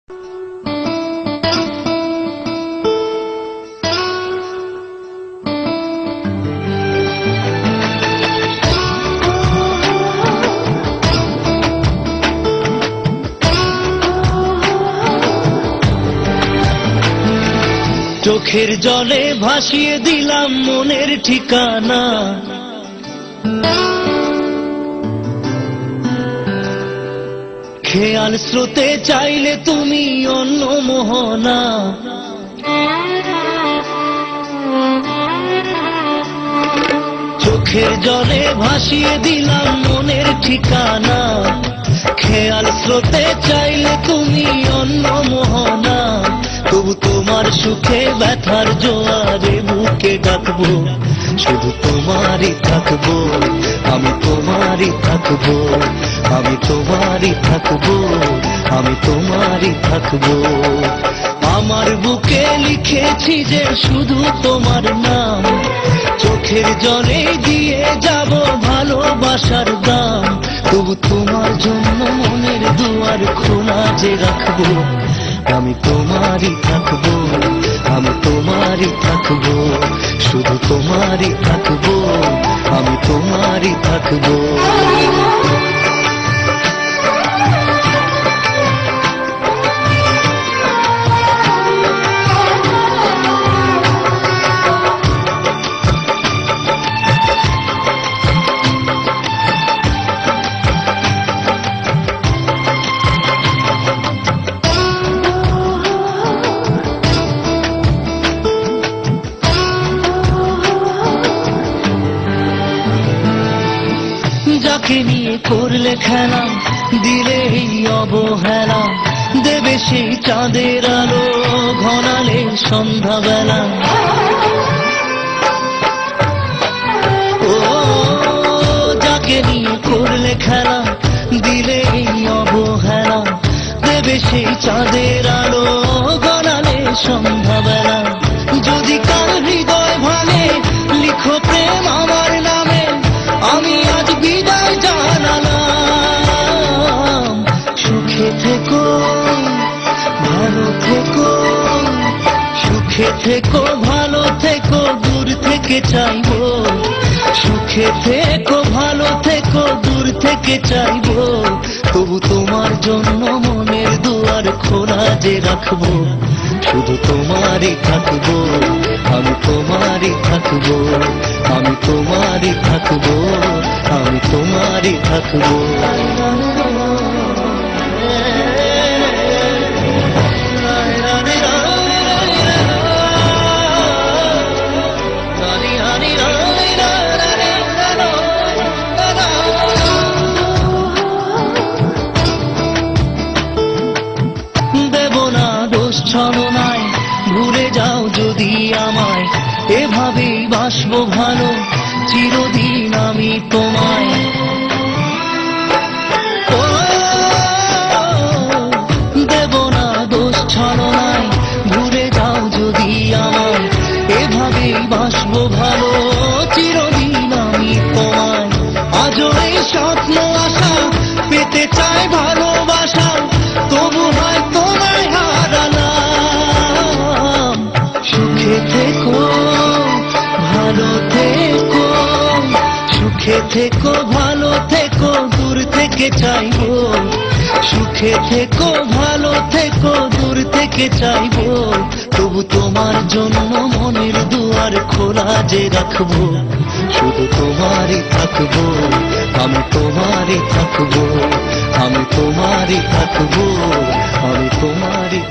চোখের জলে ভাসিয়ে দিলাম মনের ঠিকানা। খেয়াল স্রোতে চাইলে তুমি অন্য মোহনা। চোখের জলে ভাসিয়ে দিলাম মনের ঠিকানা। খেয়াল স্রোতে চাইলে তুমি অন্য মোহনা। তবু তোমার সুখে ব্যথার জোয়ারে বুকে ডাকবো, শুধু তোমারই থাকবো, আমি তোমারই থাকবো, আমি তোমারই থাকবো, আমি তোমারই থাকবো। আমার বুকে লিখেছি যে শুধু তোমার নাম, চোখের জলে দিয়ে যাব ভালোবাসার দাম। তবু তোমার জন্য মনের দুয়ার খোলা যে রাখবো, আমি তোমারই থাকবো, আমি তোমারই থাকবো, শুধু তোমারই থাকবো, আমি তোমারই থাকবো। যাকে নিয়ে করলে খেলা, দিলে এই অবহেলা, দেবে সেই চাঁদের আলো ঘনালে সন্ধ্যাবেলা। ও যাকে নিয়ে করলে খেলা, দিলে এই অবহেলা, দেবে সেই চাঁদের আলো ঘনালে সন্ধ্যাবেলা। যদি কাল হৃদয় ভাঙে লিখো প্রেম আমার নামে, আমি আজ বিদায় জানালাম। সুখে থেকো, ভালো থেকো, সুখে থেকো, ভালো থেকো, দূর থেকে চাইবো। সুখে থেকো, ভালো থেকো, দূর থেকে চাইবো। তবু তোমার জন্য মনের দুয়ার খোলা যে রাখবো, শুধু তোমারই থাকবো, আমি তোমারই থাকবো, আমি তোমারই থাকবো, আমি তোমারই থাকবো। দেব না দোষ ছলনায়, ভুলে যাও যদি আমায়, এভাবেই বাসবো ভালো চিরদিন আমি তোমায়। ও দেব না দোষ ছলনায়, ভুলে যাও যদি আমায়, এভাবেই বাসবো ভালো চিরদিন আমি তোমায়। আজও এই স্বপ্ন আশা পেতে চাই ভালোবাসা, তবু হয় তোমায় হারালাম। সুখে থেকো, ভালো থেকো, সুখে থেকো, ভালো থেকো, দূর থেকে চাইবো। সুখে থেকো, ভালো থেকো, দূর থেকে চাইবো। তবু তোমার জন্য মনের দুয়ার খোলা যে রাখবো, শুধু তোমারই থাকবো, আমি তোমারই থাকবো, আমি তোমারই থাকবো, আমি তোমারই।